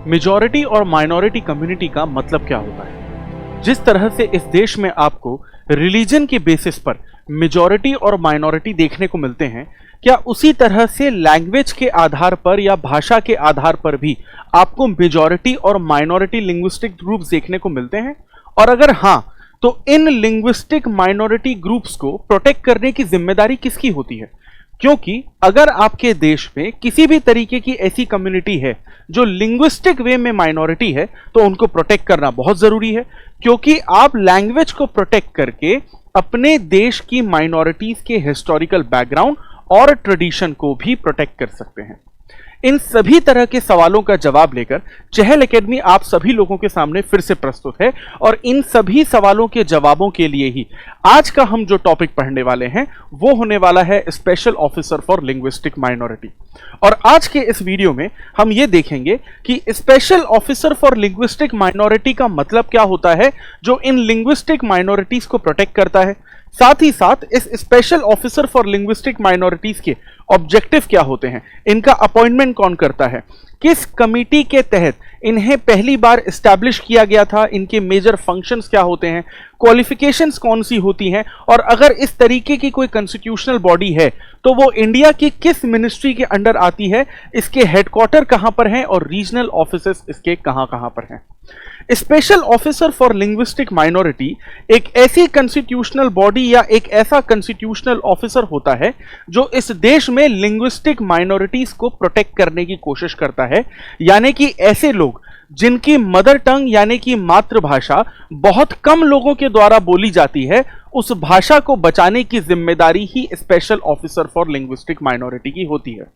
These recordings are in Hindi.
मेजॉरिटी और माइनॉरिटी कम्युनिटी का मतलब क्या होता है। जिस तरह से इस देश में आपको रिलीजन के बेसिस पर मेजॉरिटी और माइनॉरिटी देखने को मिलते हैं, क्या उसी तरह से लैंग्वेज के आधार पर या भाषा के आधार पर भी आपको मेजॉरिटी और माइनॉरिटी लिंग्विस्टिक ग्रुप्स देखने को मिलते हैं? और अगर हां, तो इन लिंग्विस्टिक माइनॉरिटी ग्रुप्स को प्रोटेक्ट करने की जिम्मेदारी किसकी होती है? क्योंकि अगर आपके देश में किसी भी तरीके की ऐसी कम्युनिटी है जो लिंग्विस्टिक वे में माइनॉरिटी है, तो उनको प्रोटेक्ट करना बहुत जरूरी है, क्योंकि आप लैंग्वेज को प्रोटेक्ट करके अपने देश की माइनॉरिटीज के हिस्टोरिकल बैकग्राउंड और ट्रेडिशन को भी प्रोटेक्ट कर सकते हैं। इन सभी तरह के सवालों का जवाब लेकर चहल एकेडमी आप सभी लोगों के सामने फिर से प्रस्तुत है, और इन सभी सवालों के जवाबों के लिए ही आज का हम जो टॉपिक पढ़ने वाले हैं वो होने वाला है special officer for linguistic minority. और आज के इस वीडियो में हम ये देखेंगे कि special officer for linguistic minority का मतलब क्या होता है, जो इन लिंग्विस्टिक माइनॉरिटीज को प्रोटेक्ट करता है। साथ ही साथ इस special officer for linguistic minorities के ऑब्जेक्टिव क्या होते हैं, इनका अपॉइंटमेंट कौन करता है, किस कमिटी के तहत इन्हें पहली बार एस्टैब्लिश किया गया था, इनके मेजर फंक्शंस क्या होते हैं, क्वालिफिकेशंस कौन सी होती हैं, और अगर इस तरीके की कोई कॉन्स्टिट्यूशनल बॉडी है तो वो इंडिया की किस मिनिस्ट्री के अंडर आती है, इसके हेडक्वार्टर कहां पर हैं और रीजनल ऑफिसेस इसके कहां कहां पर हैं। Special officer for linguistic minority एक ऐसी कॉन्स्टिट्यूशनल बॉडी या एक ऐसा कॉन्स्टिट्यूशनल ऑफिसर होता है जो इस देश में लिंग्विस्टिक माइनॉरिटीज को प्रोटेक्ट करने की कोशिश करता है, यानी कि ऐसे लोग जिनकी मदर टंग यानी कि मातृभाषा बहुत कम लोगों के द्वारा बोली जाती है, उस भाषा को बचाने की जिम्मेदारी ही special officer for linguistic minority की होती है।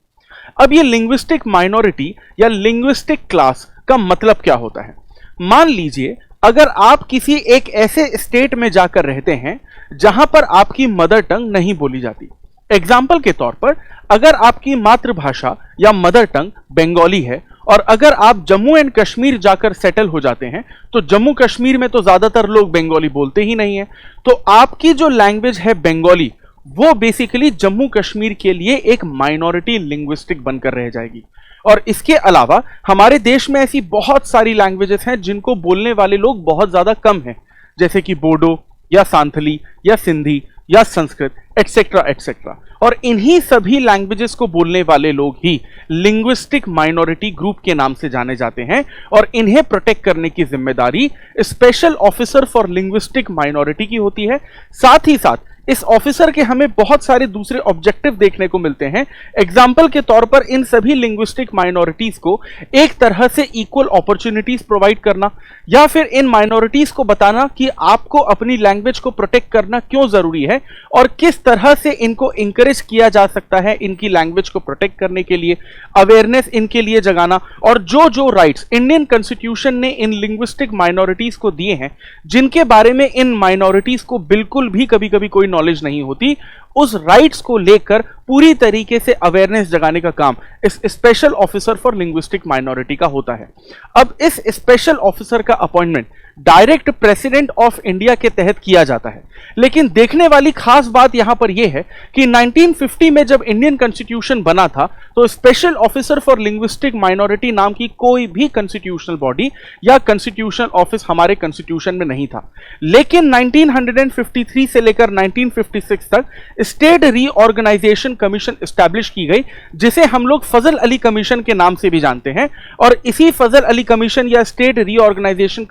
अब ये लिंग्विस्टिक माइनॉरिटी या लिंग्विस्टिक क्लास का मतलब क्या होता है? मान लीजिए अगर आप किसी एक ऐसे स्टेट में जाकर रहते हैं जहां पर आपकी मदर टंग नहीं बोली जाती। एग्जाम्पल के तौर पर, अगर आपकी मातृभाषा या मदर टंग बंगाली है और अगर आप जम्मू एंड कश्मीर जाकर सेटल हो जाते हैं, तो जम्मू कश्मीर में तो ज्यादातर लोग बंगाली बोलते ही नहीं है, तो आपकी जो लैंग्वेज है बंगाली, वो बेसिकली जम्मू कश्मीर के लिए एक माइनॉरिटी लिंग्विस्टिक बनकर रह जाएगी। और इसके अलावा हमारे देश में ऐसी बहुत सारी लैंग्वेजेस हैं जिनको बोलने वाले लोग बहुत ज्यादा कम हैं, जैसे कि बोडो या सांथली या सिंधी या संस्कृत एटसेट्रा एटसेट्रा। और इन्हीं सभी लैंग्वेजेस को बोलने वाले लोग ही लिंग्विस्टिक माइनॉरिटी ग्रुप के नाम से जाने जाते हैं, और इन्हें प्रोटेक्ट करने की जिम्मेदारी special officer for linguistic minority की होती है। साथ ही साथ इस ऑफिसर के हमें बहुत सारे दूसरे ऑब्जेक्टिव देखने को मिलते हैं। एग्जाम्पल के तौर पर, इन सभी लिंग्विस्टिक माइनॉरिटीज को एक तरह से इक्वल अपॉर्चुनिटीज प्रोवाइड करना, या फिर इन माइनॉरिटीज को बताना कि आपको अपनी लैंग्वेज को प्रोटेक्ट करना क्यों जरूरी है और किस तरह से इनको इंकरेज किया जा सकता है इनकी लैंग्वेज को प्रोटेक्ट करने के लिए, अवेयरनेस इनके लिए जगाना, और जो जो राइट्स इंडियन कॉन्स्टिट्यूशन ने इन लिंग्विस्टिक माइनॉरिटीज को दिए हैं, जिनके बारे में इन माइनॉरिटीज को बिल्कुल भी कभी कभी कोई नॉलेज नहीं होती, उस राइट्स को लेकर पूरी तरीके से अवेयरनेस जगाने का काम इस special officer for linguistic minority का होता है। अब इस स्पेशल ऑफिसर का appointment direct president of India के तहत किया जाता है, लेकिन देखने वाली खास बात यहां पर यह है कि 1950 में जब इंडियन कॉन्स्टिट्यूशन बना था, तो special officer for linguistic minority नाम की कोई भी कॉन्स्टिट्यूशनल बॉडी या कॉन्स्टिट्यूशनल ऑफिस हमारे कॉन्स्टिट्यूशन में नहीं था। लेकिन 1953 से लेकर 1956 तक स्टेट रीऑर्गेनाइजेशन कमीशन एस्टैब्लिश की गई, जिसे हम लोग फजल अली कमीशन के नाम से भी जानते हैं, और इसी फजल अली कमीशन या स्टेट रीऑर्गेनाइजेशन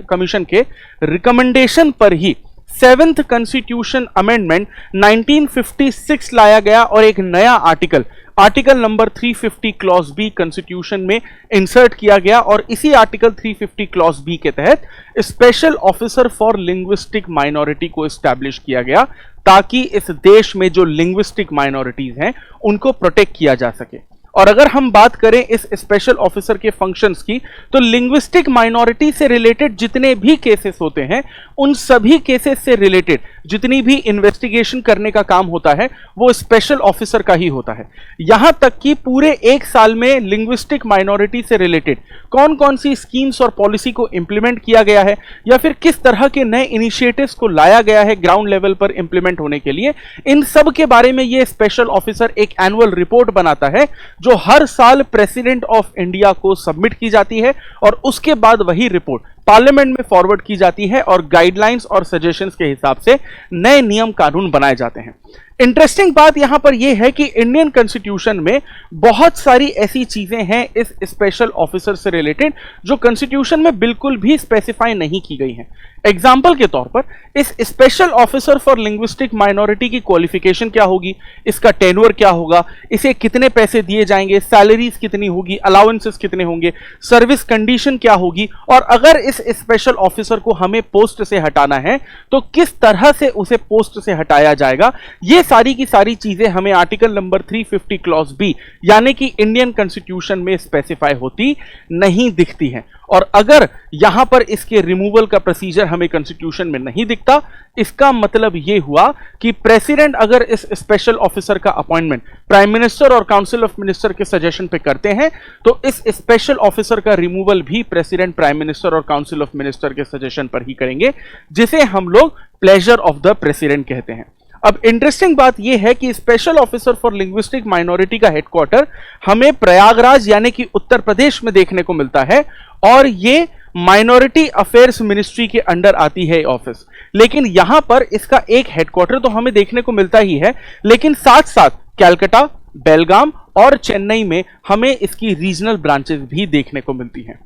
कमीशन के रिकमेंडेशन पर ही 7th कॉन्स्टिट्यूशन अमेंडमेंट 1956 लाया गया और एक नया article number 350 clause B constitution में इंसर्ट किया गया, और इसी आर्टिकल 350 क्लॉज बी के तहत special officer for linguistic minority को एस्टैब्लिश किया गया, ताकि इस देश में जो लिंग्विस्टिक माइनॉरिटीज हैं उनको प्रोटेक्ट किया जा सके। और अगर हम बात करें इस स्पेशल ऑफिसर के फंक्शंस की, तो लिंग्विस्टिक माइनॉरिटी से रिलेटेड जितने भी केसेस होते हैं, उन सभी केसेस से रिलेटेड जितनी भी इन्वेस्टिगेशन करने का काम होता है वो स्पेशल ऑफिसर का ही होता है। यहां तक कि पूरे एक साल में लिंग्विस्टिक माइनॉरिटी से रिलेटेड कौन कौन सी स्कीम्स और पॉलिसी को इंप्लीमेंट किया गया है, या फिर किस तरह के नए इनिशिएटिव्स को लाया गया है ग्राउंड लेवल पर इंप्लीमेंट होने के लिए, इन सब के बारे में ये स्पेशल ऑफिसर एक एनुअल रिपोर्ट बनाता है, जो जो हर साल प्रेसिडेंट ऑफ इंडिया को सबमिट की जाती है और उसके बाद वही रिपोर्ट पार्लियामेंट में फॉरवर्ड की जाती है और गाइडलाइंस और सजेशंस के हिसाब से नए नियम कानून बनाए जाते हैं। इंटरेस्टिंग बात यहां पर यह है कि इंडियन कॉन्स्टिट्यूशन में बहुत सारी ऐसी चीजें हैं इस स्पेशल ऑफिसर से रिलेटेड जो कॉन्स्टिट्यूशन में बिल्कुल भी स्पेसिफाई नहीं की गई हैं। एग्जाम्पल के तौर पर इस special officer for linguistic minority की क्वालिफिकेशन क्या होगी, इसका टेन्योर क्या होगा, इसे कितने पैसे दिए जाएंगे, सैलरीज कितनी होगी, अलाउंसेस कितने होंगे, सर्विस कंडीशन क्या होगी, और अगर इस स्पेशल ऑफिसर को हमें पोस्ट से हटाना है तो किस तरह से उसे पोस्ट से हटाया जाएगा। ये सारी की सारी चीजें हमें आर्टिकल नंबर 350 क्लॉज बी यानी कि इंडियन कॉन्स्टिट्यूशन में स्पेसिफाई होती नहीं दिखती हैं। और अगर यहां पर इसके रिमूवल का प्रोसीजर हमें कॉन्स्टिट्यूशन में नहीं दिखता, इसका मतलब यह हुआ कि प्रेसिडेंट अगर इस स्पेशल ऑफिसर का अपॉइंटमेंट प्राइम मिनिस्टर और काउंसिल ऑफ मिनिस्टर के सजेशन पे करते हैं तो इस स्पेशल ऑफिसर का रिमूवल भी प्रेसिडेंट, प्राइम मिनिस्टर और काउंसिल ऑफ मिनिस्टर के सजेशन पर ही करेंगे, जिसे हम लोग प्लेजर ऑफ द प्रेसिडेंट कहते हैं। अब इंटरेस्टिंग बात यह है कि special officer for linguistic minority का हेडक्वार्टर हमें प्रयागराज यानी कि उत्तर प्रदेश में देखने को मिलता है और ये माइनॉरिटी अफेयर्स मिनिस्ट्री के अंडर आती है ऑफिस। लेकिन यहां पर इसका एक हेडक्वार्टर तो हमें देखने को मिलता ही है, लेकिन साथ साथ कैलकाटा, बेलगाम और चेन्नई में हमें इसकी रीजनल ब्रांचेस भी देखने को मिलती हैं।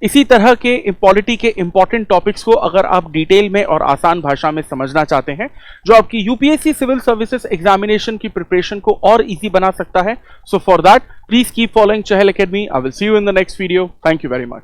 इसी तरह के पॉलिटी के इंपॉर्टेंट टॉपिक्स को अगर आप डिटेल में और आसान भाषा में समझना चाहते हैं जो आपकी यूपीएससी सिविल सर्विसेज एग्जामिनेशन की प्रिपरेशन को और इजी बना सकता है, so for that please keep following Chahal academy. I will see you in the next video. Thank you very much.